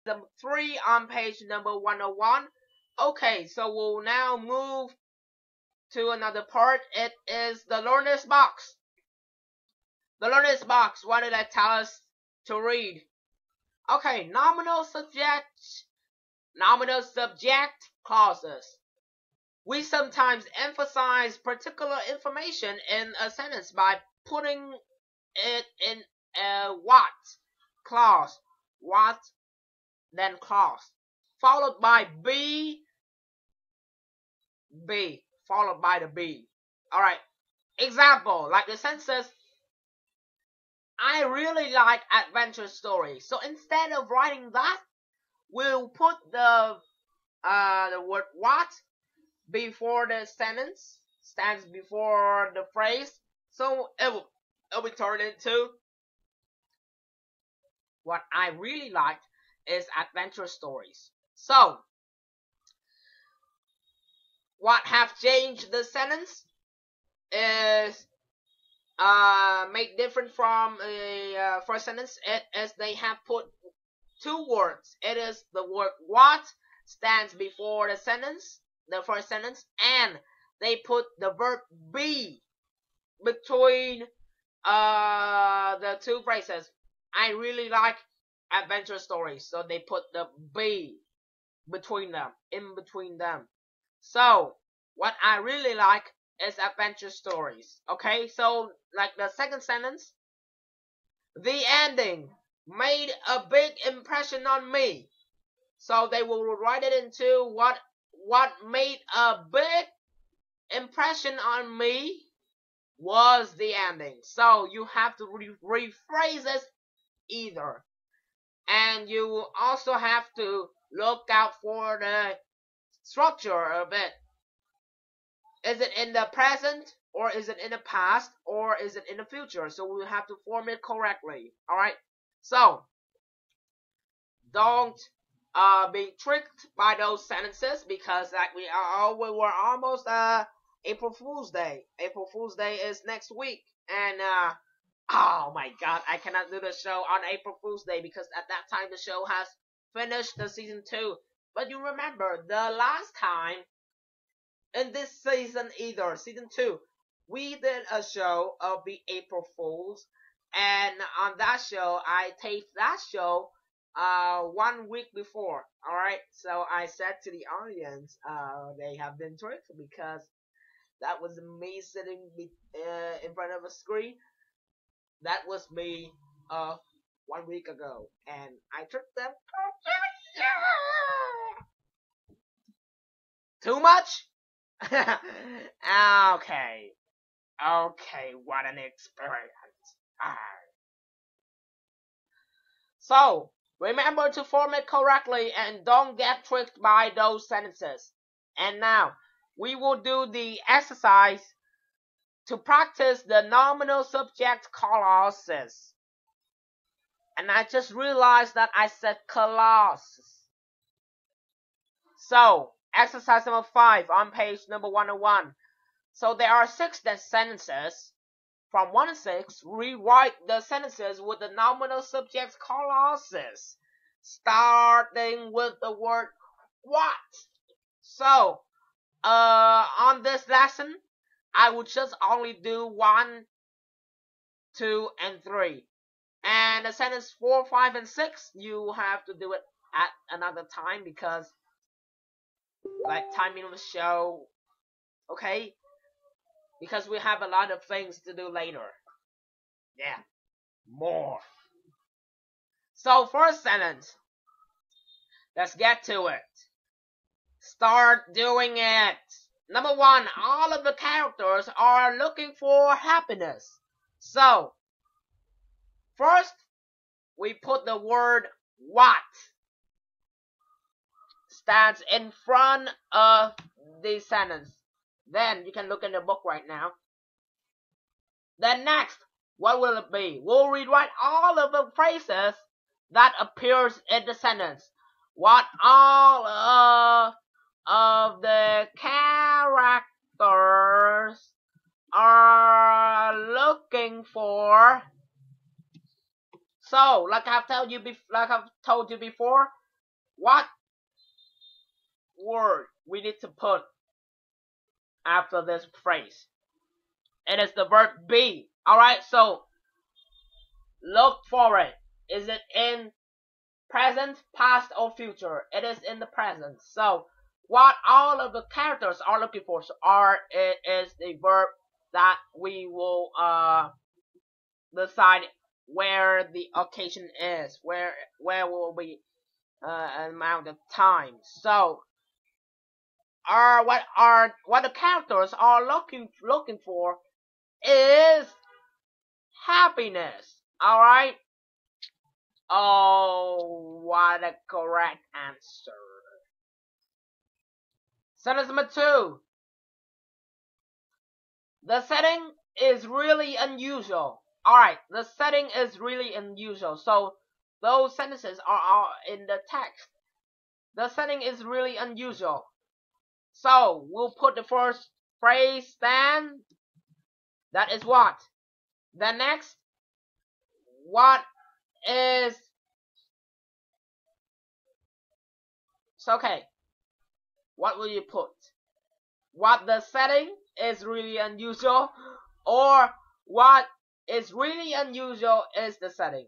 number 3 on page number 101. Okay, so we'll now move to another part. It is the learner's box. The learner's box, what did I tell us to read? Okay, nominal subject clauses. We sometimes emphasize particular information in a sentence by putting it in a what clause, what, then clause, followed by be, followed by the be. Alright, example, like the sentence says, I really like adventure stories. So instead of writing that, we'll put the word what before the sentence, stands before the phrase. So it will be turned into, what I really liked is adventure stories. So what have changed the sentence is made different from a first sentence. It is they have put two words. It is the word what stands before the sentence, the first sentence, and they put the verb be between the two phrases. I really like adventure stories, so they put the be between them, in between them. So what I really like is adventure stories. Okay, so like the second sentence, the ending made a big impression on me. So they will write it into what made a big impression on me was the ending. So you have to rephrase it either. And you also have to look out for the structure of it. Is it in the present, or is it in the past, or is it in the future? So we have to form it correctly. Alright, so don't be tricked by those sentences, because like we were almost April Fool's Day. April Fool's Day is next week, and oh my god, I cannot do the show on April Fool's Day because at that time the show has finished the season 2. But you remember the last time in this season, either season 2, we did a show of the April Fools, and on that show I taped that show 1 week before. Alright, so I said to the audience, they have been tricked, because that was me sitting in front of a screen. That was me 1 week ago, and I tricked them. Too much? Okay, what an experience. So remember to form it correctly and don't get tricked by those sentences. And now we will do the exercise to practice the nominal subject clauses. And I just realized that I said clauses. So exercise number 5 on page number 101. So there are 6 sentences. From 1 to 6, rewrite the sentences with the nominal subject clauses, starting with the word what. So on this lesson, I will just only do 1, 2, and 3. And the sentence 4, 5, and 6, you have to do it at another time, because like timing of the show, okay? Because we have a lot of things to do later. Yeah, more. So first sentence, let's get to it. Start doing it. Number 1, all of the characters are looking for happiness. So first, we put the word what stands in front of the sentence. Then you can look in the book right now. Then next, what will it be? We'll rewrite all of the phrases that appears in the sentence. What all of the characters are looking for. So, like I've told you before, what word we need to put after this phrase. It is the verb be. Alright, so look for it. Is it in present, past, or future? It is in the present. So what all of the characters are looking for is the verb that we will decide where the occasion is, where will be amount of time. So what the characters are looking for is happiness. Alright? Oh, what a correct answer. Sentence number 2. The setting is really unusual. Alright, the setting is really unusual. So those sentences are in the text. The setting is really unusual. So we'll put the first phrase, then that is what. The next, what is, it's okay. What will you put? What the setting is really unusual, or what is really unusual is the setting?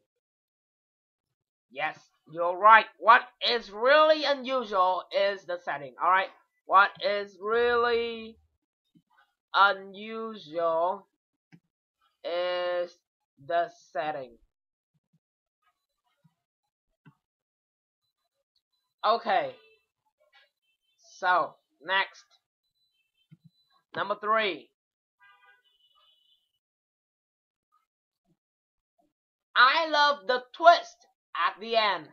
Yes, you're right. What is really unusual is the setting. Alright? What is really unusual is the setting. Okay. So, next. Number 3. I love the twist at the end.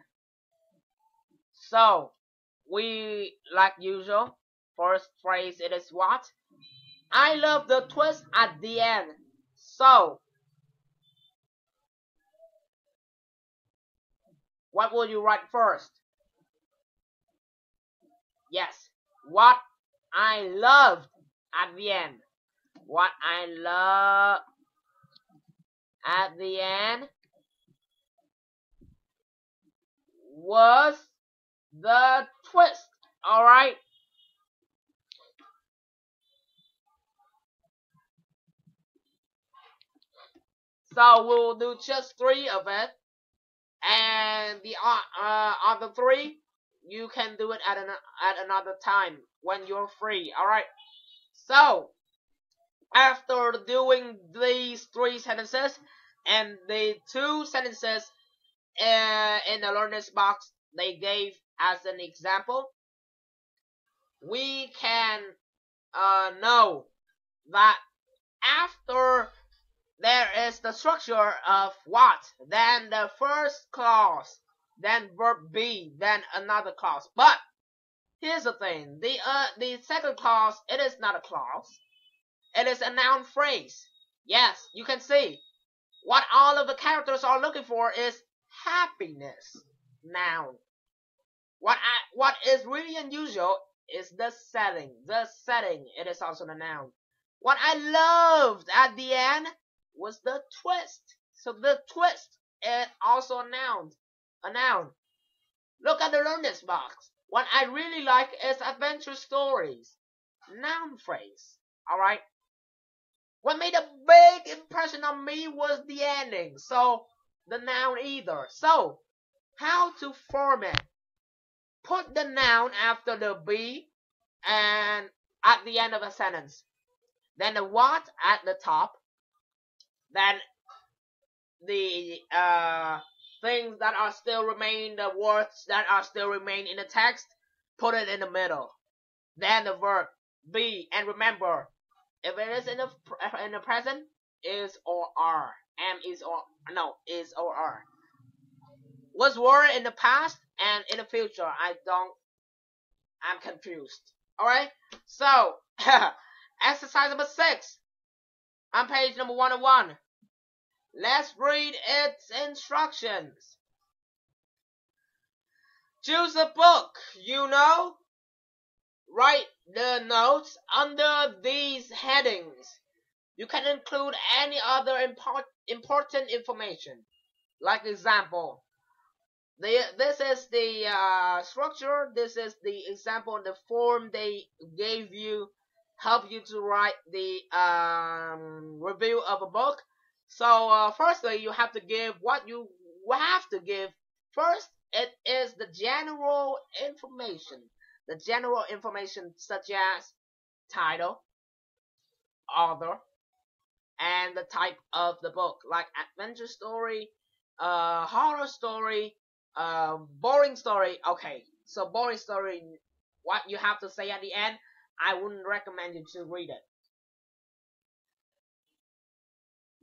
So, we, like usual, first phrase it is what? I love the twist at the end. So, what will you write first? Yes, what I loved at the end. What I love at the end was the twist. Alright? So we'll do just 3 of it, and the other 3 you can do it at another time when you're free. Alright? So after doing these 3 sentences and the 2 sentences in the learner's box they gave as an example, we can know that after there is the structure of what, then the first clause, then verb be, then another clause. But here's the thing, the second clause, it is not a clause, it is a noun phrase. Yes, you can see what all of the characters are looking for is happiness. Noun. What is really unusual is the setting. The setting, it is also the noun. What I loved at the end was the twist. So the twist is also a noun. A noun. Look at the learner's box. What I really like is adventure stories. Noun phrase. Alright? What made a big impression on me was the ending. So the noun either. So how to form it? Put the noun after the be and at the end of a sentence. Then the what at the top. Then the things that are still remain, the words that are still remain in the text, put it in the middle. Then the verb be, and remember, if it is in the present, is or are. Is or are. Was were in the past and in the future. I'm confused. Alright? So exercise number 6 on page number 101. Let's read its instructions. Choose a book you know. Write the notes under these headings. You can include any other important information. Like example, This is the structure. This is the example, the form they gave you, help you to write the review of a book. So firstly, you have to give what you have to give. First, it is the general information. The general information such as title, author, and the type of the book, like adventure story, horror story, boring story. Okay, so boring story, what you have to say at the end, I wouldn't recommend you to read it.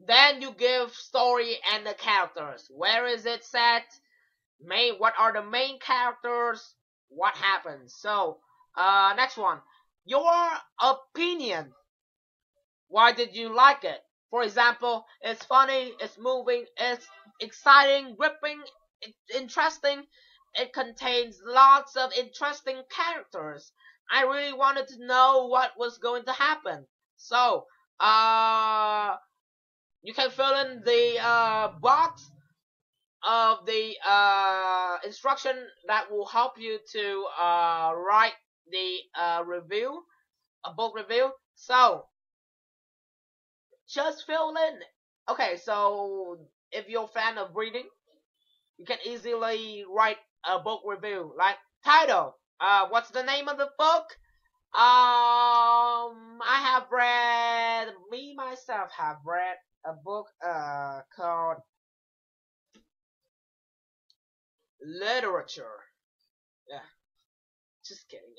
Then you give story and the characters. Where is it set? What are the main characters? What happens? So, next one. Your opinion. Why did you like it? For example, it's funny, it's moving, it's exciting, gripping, interesting. It contains lots of interesting characters. I really wanted to know what was going to happen. So, you can fill in the box of the instruction that will help you to write the review, a book review. So, just fill in. Okay, so if you're a fan of reading, you can easily write a book review. Like title, what's the name of the book? Myself have read a book called Literature. Yeah, just kidding.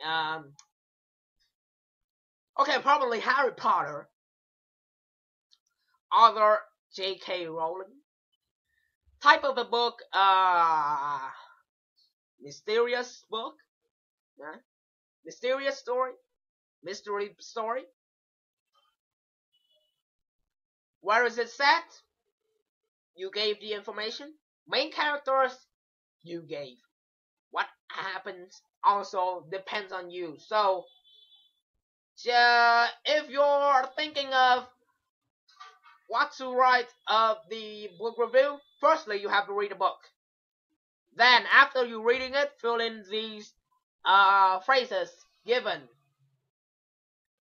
Okay, probably Harry Potter. Author J.K. Rowling. Type of the book, mysterious book. Yeah. Mysterious story. Mystery story. Where is it set? You gave the information. Main characters, you gave. What happens also depends on you. So, if you're thinking of what to write of the book review, firstly, you have to read the book. Then, after you reading it, fill in these phrases given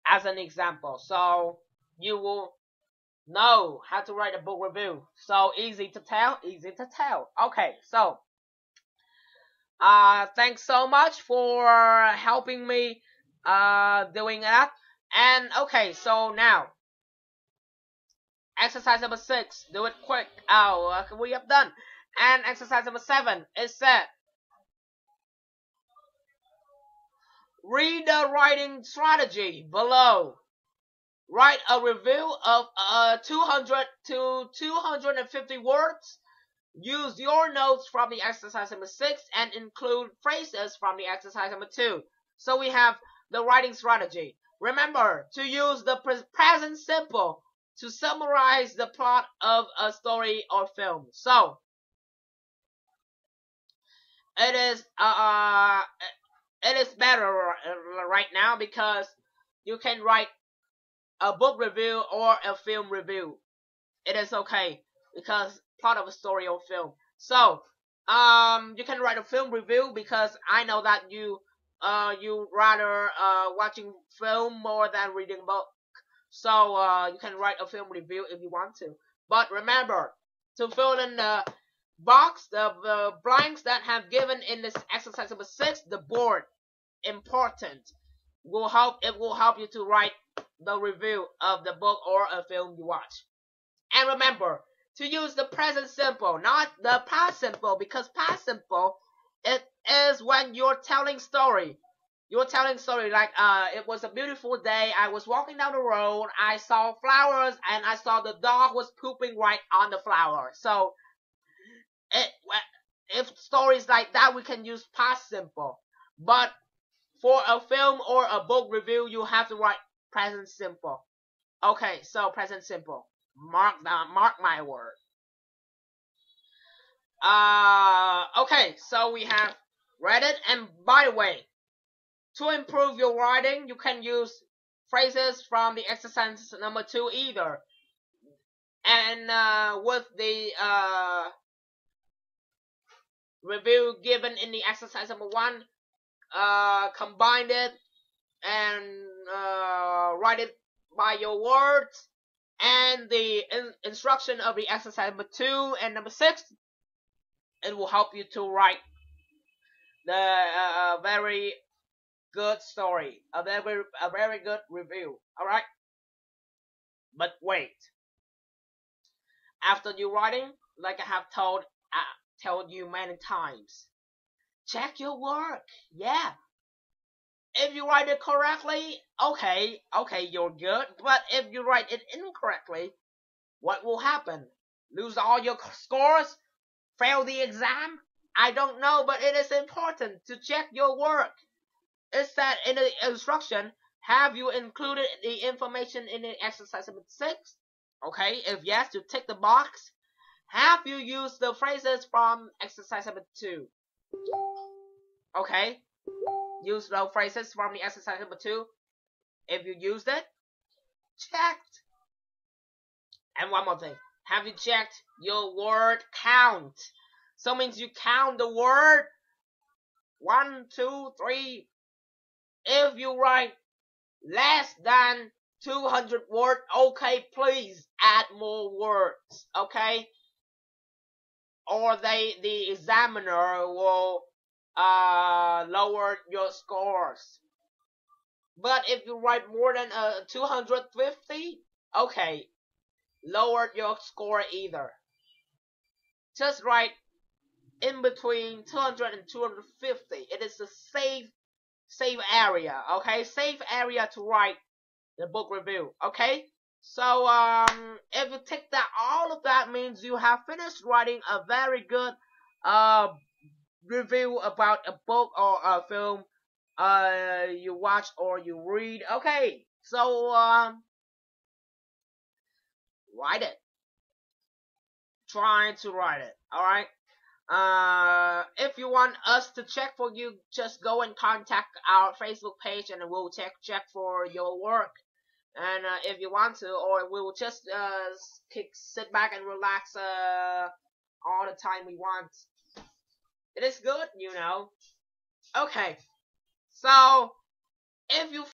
as an example. So, you will know how to write a book review. So, easy to tell, easy to tell. Okay, so, thanks so much for helping me doing that. And, okay, so now, exercise number 6, do it quick. We have done. And exercise number 7 is said, read the writing strategy below. Write a review of 200 to 250 words. Use your notes from the exercise number 6 and include phrases from the exercise number 2. So we have the writing strategy. Remember to use the present simple to summarize the plot of a story or film. So, it is better right now because you can write a book review or a film review. It is okay because plot of a story or film. So, you can write a film review because I know that you rather watching film more than reading book. So you can write a film review if you want to. But remember to fill in the box, the blanks that have given in this exercise number 6, the board, important. It will help you to write the review of the book or a film you watch. And remember to use the present simple, not the past simple, because past simple, it is when you're telling story. You're telling story like, it was a beautiful day, I was walking down the road, I saw flowers, and I saw the dog was pooping right on the flower. So, if stories like that, we can use past simple. But for a film or a book review, you have to write present simple. Okay, so present simple. Mark my word. Okay, so we have read it, and by the way, to improve your writing, you can use phrases from the exercise number 2 either. And with the review given in the exercise number 1, combine it and write it by your words, and the instruction of the exercise number 2 and number 6, it will help you to write the very good story, a very good review. Alright? But wait. After you writing, like I have told you many times, check your work. Yeah. If you write it correctly, okay, you're good. But if you write it incorrectly, what will happen? Lose all your scores? Fail the exam? I don't know, but it is important to check your work. It said in the instruction, have you included the information in the exercise number 6? Okay, if yes, you tick the box. Have you used the phrases from exercise number 2? Okay, use those phrases from the exercise number 2. If you used it, checked. And one more thing, have you checked your word count? So means you count the word 1, 2, 3. If you write less than 200 words, okay, please add more words, okay? Or the examiner will lower your scores. But if you write more than 250, okay, lower your score either. Just write in between 200 and 250. It is a safe area, okay? Safe area to write the book review, okay? So if you take that, all of that means you have finished writing a very good review about a book or a film you watch or you read. Okay, so write it. Try to write it. All right. If you want us to check for you, just go and contact our Facebook page, and we'll check for your work. And if you want to, or we will just sit back and relax all the time we want. It is good, you know. Okay, so if you